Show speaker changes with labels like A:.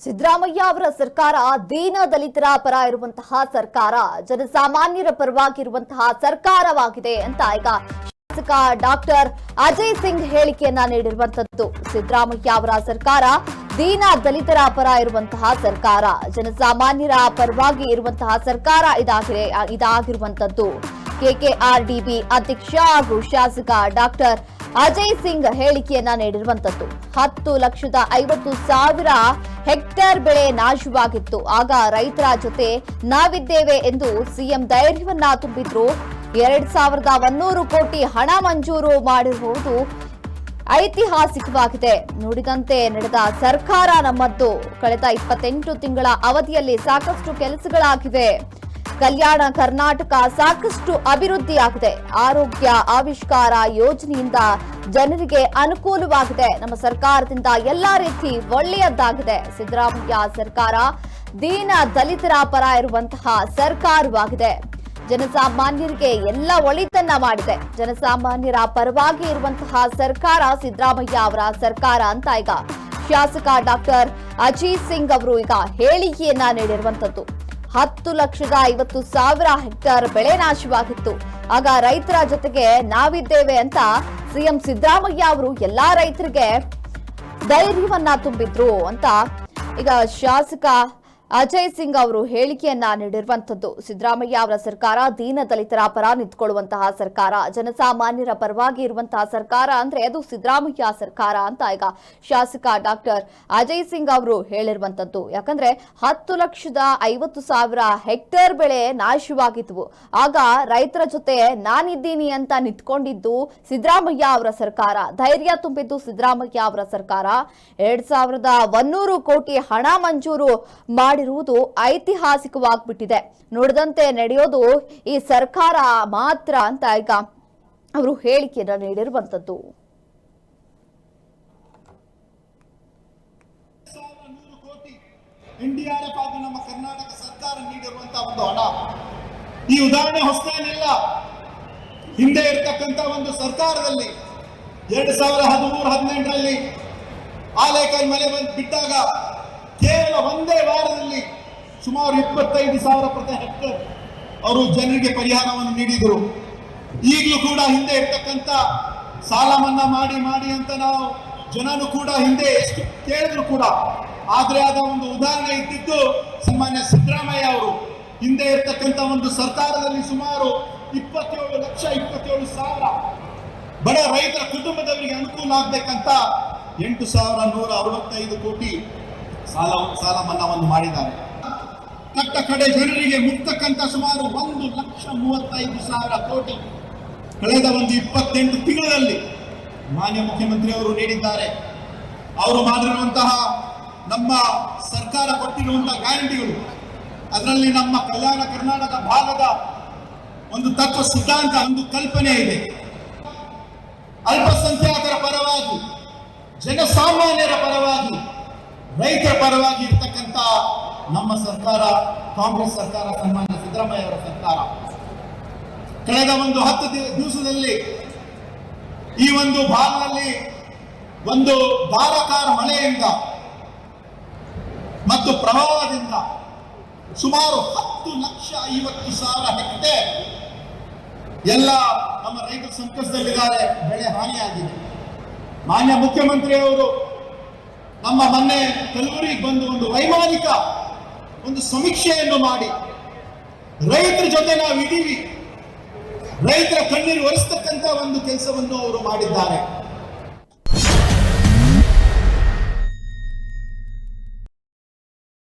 A: ಸಿದ್ದರಾಮಯ್ಯ ಅವರ ಸರ್ಕಾರ ದೀನ ದಲಿತರ ಪರ ಇರುವಂತಹ ಸರ್ಕಾರ, ಜನಸಾಮಾನ್ಯರ ಪರವಾಗಿರುವಂತಹ ಸರ್ಕಾರವಾಗಿದೆ ಅಂತ ಈಗ ಶಾಸಕ ಡಾಕ್ಟರ್ ಅಜಯ್ ಸಿಂಗ್ ಹೇಳಿಕೆಯನ್ನ ನೀಡಿರುವಂತದ್ದು. ಸಿದ್ದರಾಮಯ್ಯ ಅವರ ಸರ್ಕಾರ ದೀನ ದಲಿತರ ಪರ ಇರುವಂತಹ ಸರ್ಕಾರ, ಜನಸಾಮಾನ್ಯರ ಪರವಾಗಿ ಇರುವಂತಹ ಸರ್ಕಾರ ಇದಾಗಿರುವಂತದ್ದು. ಕೆಕೆಆರ್ಡಿಬಿ ಅಧ್ಯಕ್ಷ ಹಾಗೂ ಶಾಸಕ ಡಾಕ್ಟರ್ ಅಜಯ್ ಸಿಂಗ್ ಹೇಳಿಕೆಯನ್ನ ನೀಡಿರುವಂತದ್ದು. 10,50,000 ಹೆಕ್ಟೇರ್ ಬೆಳೆ ನಾಶವಾಗಿತ್ತು. ಆಗ ರೈತರ ಜೊತೆ ನಾವಿದ್ದೇವೆ ಎಂದು ಸಿಎಂ ಧೈರ್ಯವನ್ನ ತುಂಬಿದ್ರು. 2,100 ಕೋಟಿ ಹಣ ಮಂಜೂರು ಮಾಡಿರುವುದು ಐತಿಹಾಸಿಕವಾಗಿದೆ. ನುಡಿದಂತೆ ನಡೆದ ಸರ್ಕಾರ ನಮ್ಮದ್ದು. ಕಳೆದ 28 ತಿಂಗಳ ಅವಧಿಯಲ್ಲಿ ಸಾಕಷ್ಟು ಕೆಲಸಗಳಾಗಿವೆ. ಕಲ್ಯಾಣ ಕರ್ನಾಟಕ ಸಾಕಷ್ಟು ಅಭಿವೃದ್ಧಿಯಾಗಿದೆ. ಆರೋಗ್ಯ ಆವಿಷ್ಕಾರ ಯೋಜನೆಯಿಂದ ಜನರಿಗೆ ಅನುಕೂಲವಾಗಿದೆ. ನಮ್ಮ ಸರ್ಕಾರದಿಂದ ಎಲ್ಲಾ ರೀತಿ ಒಳ್ಳೆಯದಾಗಿದೆ. ಸಿದ್ದರಾಮಯ್ಯ ಸರ್ಕಾರ ದೀನ ದಲಿತರ ಪರ ಇರುವಂತಹ ಸರ್ಕಾರವಾಗಿದೆ. ಜನಸಾಮಾನ್ಯರಿಗೆ ಎಲ್ಲ ಒಳಿತನ್ನ ಮಾಡಿದೆ. ಜನಸಾಮಾನ್ಯರ ಪರವಾಗಿ ಇರುವಂತಹ ಸರ್ಕಾರ ಸಿದ್ದರಾಮಯ್ಯ ಅವರ ಸರ್ಕಾರ ಅಂತ ಈಗ ಶಾಸಕ ಡಾಕ್ಟರ್ ಅಜಯ್ ಸಿಂಗ್ ಅವರು ಈಗ ಹೇಳಿಕೆಯನ್ನ ನೀಡಿರುವಂತದ್ದು. 10,50,000 ಹೆಕ್ಟೇರ್ ಬೆಳೆ ನಾಶವಾಗಿತ್ತು. ಆಗ ರೈತರ ಜೊತೆಗೆ ನಾವಿದ್ದೇವೆ ಅಂತ ಸಿಎಂ ಸಿದ್ದರಾಮಯ್ಯ ಅವರು ಎಲ್ಲಾ ರೈತರಿಗೆ ಧೈರ್ಯವನ್ನ ತುಂಬಿದ್ರು ಅಂತ ಈಗ ಶಾಸಕ ಅಜಯ್ ಸಿಂಗ್ ಅವರು ಹೇಳಿಕೆಯನ್ನ ನೀಡಿರುವಂತದ್ದು. ಸಿದ್ದರಾಮಯ್ಯ ಅವರ ಸರ್ಕಾರ ದೀನ ದಲಿತರ ಪರ ನಿಂತ್ಕೊಳ್ಳುವಂತಹ ಸರ್ಕಾರ, ಜನಸಾಮಾನ್ಯರ ಪರವಾಗಿ ಇರುವಂತಹ ಸರ್ಕಾರ ಅಂದ್ರೆ ಅದು ಸಿದ್ದರಾಮಯ್ಯ ಸರ್ಕಾರ ಅಂತ ಈಗ ಶಾಸಕ ಡಾಕ್ಟರ್ ಅಜಯ್ ಸಿಂಗ್ ಅವರು ಹೇಳಿರುವಂತದ್ದು. ಯಾಕಂದ್ರೆ 10,50,000 ಹೆಕ್ಟೇರ್ ಬೆಳೆ ನಾಶವಾಗಿದ್ವು. ಆಗ ರೈತರ ಜೊತೆ ನಾನಿದ್ದೀನಿ ಅಂತ ನಿಂತ್ಕೊಂಡಿದ್ದು ಸಿದ್ದರಾಮಯ್ಯ ಅವರ ಸರ್ಕಾರ, ಧೈರ್ಯ ತುಂಬಿದ್ದು ಸಿದ್ದರಾಮಯ್ಯ ಅವರ ಸರ್ಕಾರ. 2,100 ಕೋಟಿ ಹಣ ಮಂಜೂರು ಮಾಡಿರುವುದು ಐತಿಹಾಸಿಕವಾಗ್ಬಿಟ್ಟಿದೆ. ನುಡಿದಂತೆ ನಡೆಯೋದು ಈ ಸರ್ಕಾರ ಮಾತ್ರ ಅಂತ ಈಗ ಅವರು ಹೇಳಿಕೆಯನ್ನು ನೀಡಿರುವಂತದ್ದು.
B: NDRF ಆಗಿ ನಮ್ಮ ಕರ್ನಾಟಕ ಸರ್ಕಾರ ನೀಡಿರುವಂತಹ ಒಂದು ಹಣ, ಈ ಉದಾಹರಣೆ ಹೊಸದೇನಿಲ್ಲ. ಹಿಂದೆ ಇರತಕ್ಕಂತ ಒಂದು ಸರ್ಕಾರದಲ್ಲಿ 2013-18ರಲ್ಲಿ ಆಲೇಕಲ್ ಮಳೆ ಬಿಟ್ಟಾಗ ಕೇವಲ ಒಂದೇ ವಾರದಲ್ಲಿ ಸುಮಾರು 25,000 ಪ್ರತಿ ಹೆಕ್ಟೇರ್ ಅವರು ಜನರಿಗೆ ಪರಿಹಾರವನ್ನು ನೀಡಿದರು. ಈಗಲೂ ಕೂಡ ಹಿಂದೆ ಇರ್ತಕ್ಕಂಥ ಸಾಲ ಮನ್ನಾ ಮಾಡಿ ಅಂತ ನಾವು ಜನನು ಕೂಡ ಹಿಂದೆ ಎಷ್ಟು ಕೇಳಿದ್ರು ಕೂಡ ಆದ್ರೆ ಅದ ಒಂದು ಉದಾಹರಣೆ ಇದ್ದಿದ್ದು ಸನ್ಮಾನ್ಯ ಸಿದ್ದರಾಮಯ್ಯ ಅವರು. ಹಿಂದೆ ಇರ್ತಕ್ಕಂಥ ಒಂದು ಸರ್ಕಾರದಲ್ಲಿ ಸುಮಾರು 27,27,000 ಬಡ ರೈತರ ಕುಟುಂಬದವರಿಗೆ ಅನುಕೂಲ ಆಗ್ಬೇಕಂತ 8,165 ಕೋಟಿ ಸಾಲ ಮನ್ನಾವನ್ನು ಮಾಡಿದ್ದಾರೆ. ಕಟ್ಟ ಕಡೆ ಜನರಿಗೆ ಮುಕ್ತಕ್ಕಂತ ಸುಮಾರು 1,35,000 ಕೋಟಿ ಕಳೆದ ಒಂದು 28 ತಿಂಗಳಲ್ಲಿ ಮಾನ್ಯ ಮುಖ್ಯಮಂತ್ರಿ ಅವರು ನೀಡಿದ್ದಾರೆ. ಅವರು ಮಾಡಿರುವಂತಹ ನಮ್ಮ ಸರ್ಕಾರ ಕೊಟ್ಟಿರುವಂತಹ ಗ್ಯಾರಂಟಿಗಳು, ಅದರಲ್ಲಿ ನಮ್ಮ ಕಲ್ಯಾಣ ಕರ್ನಾಟಕ ಭಾಗದ ಒಂದು ತತ್ವ ಸಿದ್ಧಾಂತ, ಒಂದು ಕಲ್ಪನೆ ಇದೆ. ಅಲ್ಪಸಂಖ್ಯಾತರ ಪರವಾಗಿ, ಜನಸಾಮಾನ್ಯರ ಪರವಾಗಿ, ರೈತರ ಪರವಾಗಿ ಇರ್ತಕ್ಕಂಥ ನಮ್ಮ ಸರ್ಕಾರ ಕಾಂಗ್ರೆಸ್ ಸರ್ಕಾರ, ಸನ್ಮಾನ್ಯ ಸಿದ್ದರಾಮಯ್ಯ ಅವರ ಸರ್ಕಾರ. ಕಳೆದ ಒಂದು 10 ದಿವಸದಲ್ಲಿ ಈ ಒಂದು ಭಾಗದಲ್ಲಿ ಒಂದು ಧಾರಾಕಾರ ಮಳೆಯಿಂದ ಮತ್ತು ಪ್ರವಾಹದಿಂದ ಸುಮಾರು 10,50,000 ಹೆಕ್ಟೇರ್ ಎಲ್ಲ ನಮ್ಮ ರೈತರ ಸಂಕಷ್ಟದಲ್ಲಿದ್ದಾರೆ. ಬೆಳೆ ಹಾನಿಯಾಗಿದೆ. ಮಾನ್ಯ ಮುಖ್ಯಮಂತ್ರಿ ಅವರು ನಮ್ಮ ಮೊನ್ನೆ ಕಲಬುರಗಿಗೆ ಬಂದು ಒಂದು ವೈಮಾನಿಕ ಒಂದು ಸಮೀಕ್ಷೆಯನ್ನು ಮಾಡಿ ರೈತರ ಜೊತೆ ನಾವು ಇದೀವಿ, ರೈತರ ಕಣ್ಣೀರು ಒರೆಸ್ತಕ್ಕಂಥ ಒಂದು ಕೆಲಸವನ್ನು ಅವರು ಮಾಡಿದ್ದಾರೆ.